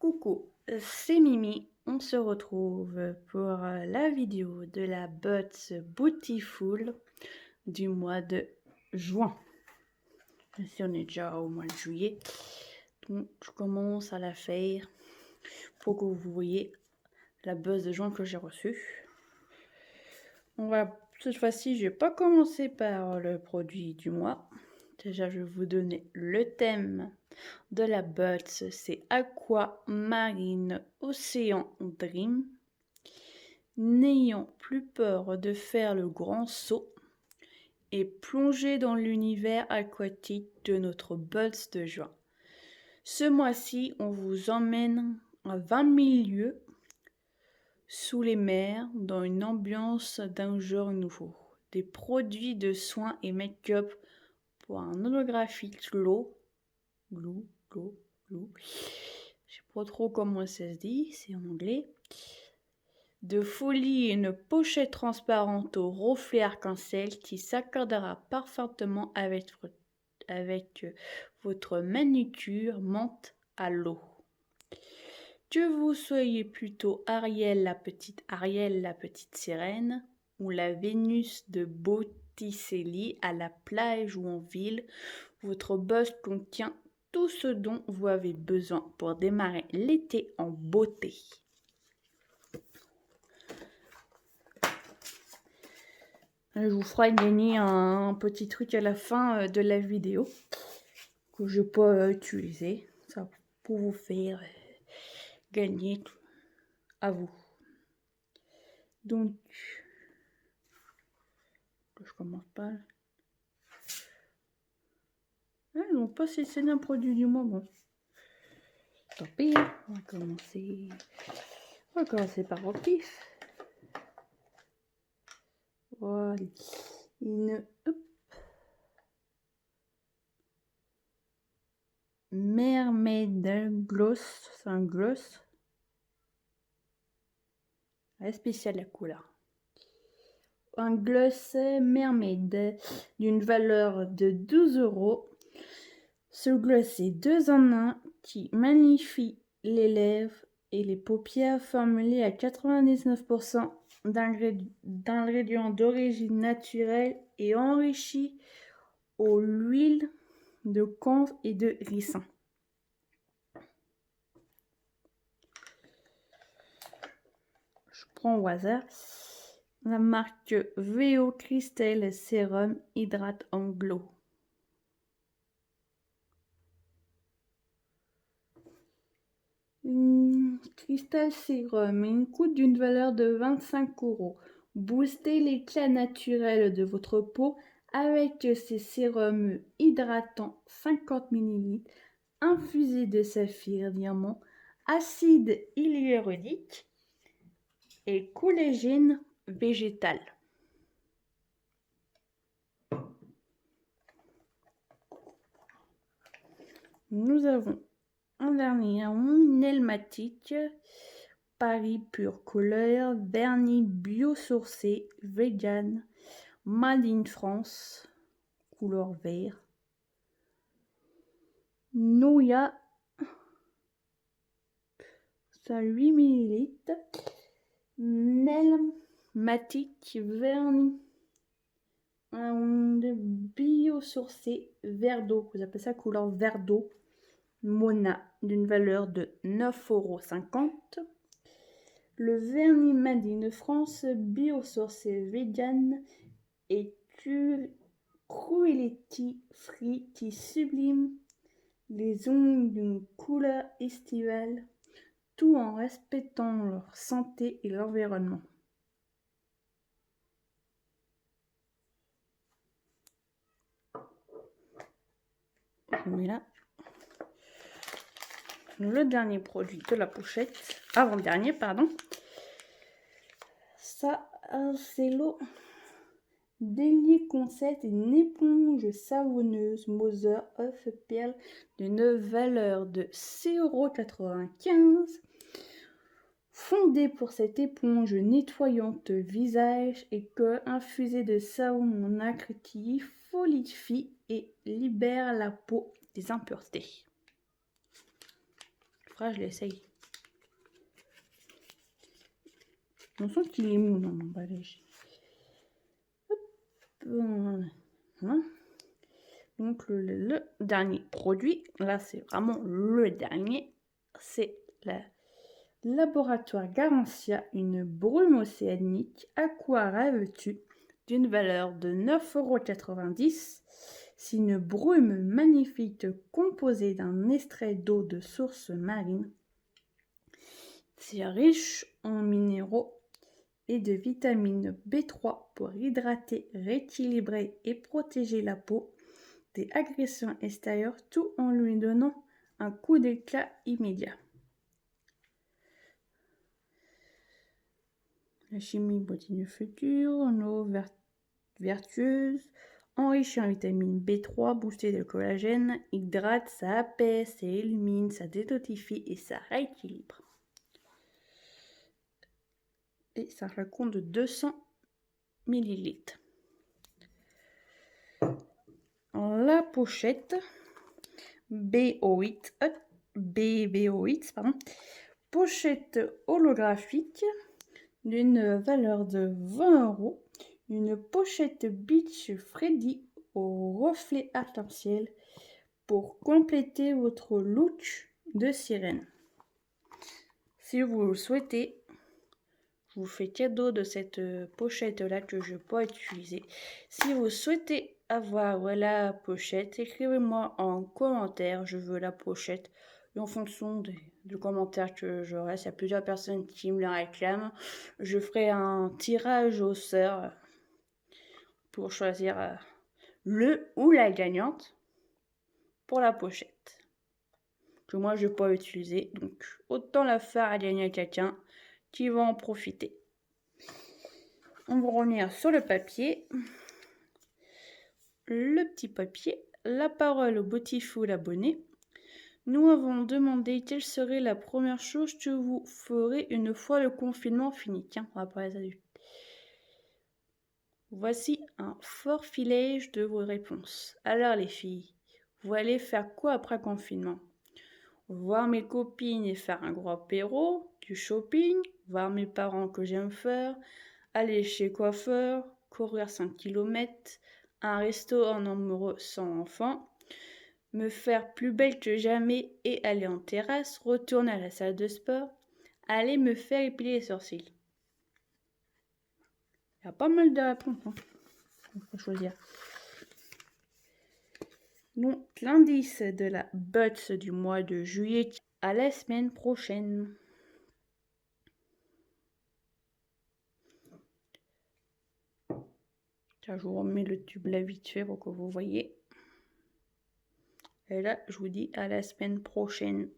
Coucou, c'est Mimi. On se retrouve pour la vidéo de la Butts Beautiful du mois de juin. Ici, on est déjà au mois de juillet. Donc, je commence à la faire pour que vous voyez la Butts de juin que j'ai reçue. Cette fois-ci, je vais pas commencer par le produit du mois. Déjà, je vais vous donner le thème de la Butts, c'est Aqua Marine Océan Dream. N'ayant plus peur de faire le grand saut et plonger dans l'univers aquatique de notre Butts de juin. Ce mois-ci, on vous emmène à 20 000 lieues sous les mers dans une ambiance d'un genre nouveau. Des produits de soins et make-up pour un holographique glow. Je sais pas trop comment ça se dit, c'est en anglais. De folie, une pochette transparente au reflet arc-en-ciel qui s'accordera parfaitement avec votre manucure menthe à l'eau. Que vous soyez plutôt Ariel la petite sirène ou la Vénus de Botticelli à la plage ou en ville, votre Butts contient tout ce dont vous avez besoin pour démarrer l'été en beauté. Je vous ferai gagner un petit truc à la fin de la vidéo que je peux utiliser ça pour vous faire gagner à vous. Donc, je commence pas. Ils n'ont pas sélectionné un produit du mois, bon. Tant pis, on va commencer par le pif. Voilà. Mermaid Gloss, c'est un gloss. Elle est spéciale la couleur. Un gloss Mermaid d'une valeur de 12 €. Ce gloss est 2 en 1 qui magnifie les lèvres et les paupières, formulé à 99% d'ingrédients d'origine naturelle et enrichi aux huiles de camphre et de ricin. Je prends au hasard. La marque VO Crystal Serum Hydrate en Glow. Crystal Serum, une goutte d'une valeur de 25 €. Boostez l'éclat naturel de votre peau avec ces sérums hydratants 50 ml, infusés de saphir, diamant, acide hyaluronique et collagène végétal. Nous avons un vernis à ongles Nelmatic Paris Pure Couleur, vernis biosourcé, vegan, made in France, couleur vert. Nouya, ça 8 ml. Nelmatic vernis à ongles biosourcé, vert d'eau, vous appelez ça couleur vert d'eau. Mona d'une valeur de 9,50 €. Le vernis Made in France biosourcé vegan et cruelty free qui sublime les ongles d'une couleur estivale, tout en respectant leur santé et l'environnement. Je mets là le dernier produit de la pochette, avant-dernier, pardon. Ça, c'est l'eau Daily Concept, une éponge savonneuse Mother of Pearl d'une valeur de 6,95 €. Fondée pour cette éponge nettoyante visage et corps, infusée de savon en acrylique, solidifie et libère la peau des impuretés. Je l'essaye. On sent qu'il est mou dans l'emballage. Voilà. Donc le dernier produit, là c'est vraiment le dernier, c'est la Laboratoire Garantia, une brume océanique Aqua Rêves-tu d'une valeur de 9,90 €. C'est une brume magnifique composée d'un extrait d'eau de source marine. C'est riche en minéraux et de vitamine B3 pour hydrater, rééquilibrer et protéger la peau des agressions extérieures, tout en lui donnant un coup d'éclat immédiat. La chimie bottine future, en eau vertueuse, enrichie en vitamine B3, boostée de collagène, hydrate, ça apaise, ça illumine, ça détoxifie et ça rééquilibre. Et c'est un flacon de 200 ml. La pochette BO8, pochette holographique d'une valeur de 20 €, une pochette Beach Freddy au reflet arc-en-ciel pour compléter votre look de sirène. Si vous le souhaitez, je vous fais cadeau de cette pochette là que je n'ai pas utilisée. Si vous souhaitez avoir la pochette, écrivez-moi en commentaire, je veux la pochette. Et en fonction du commentaire que j'aurai, s'il y a plusieurs personnes qui me la réclament, je ferai un tirage au sort pour choisir le ou la gagnante pour la pochette. Que moi je ne vais pas utiliser, donc autant la faire à gagner à quelqu'un qui va en profiter. On va revenir sur le papier. Le petit papier. La parole au beautiful abonné. Nous avons demandé quelle serait la première chose que vous ferez une fois le confinement fini. Tiens, on va parler ça. Voici un fort filage de vos réponses. Alors les filles, vous allez faire quoi après confinement? Voir mes copines et faire un gros apéro, du shopping, voir mes parents que j'aime faire, aller chez coiffeur, courir 5 km, un resto en amoureux sans enfant, me faire plus belle que jamais et aller en terrasse, retourner à la salle de sport, aller me faire épiler les sourcils. Il y a pas mal de réponses, hein. On peut choisir. Donc, l'indice de la Butts du mois de juillet à la semaine prochaine. Tiens, je vous remets le tube là vite fait pour que vous voyez. Et là, je vous dis à la semaine prochaine.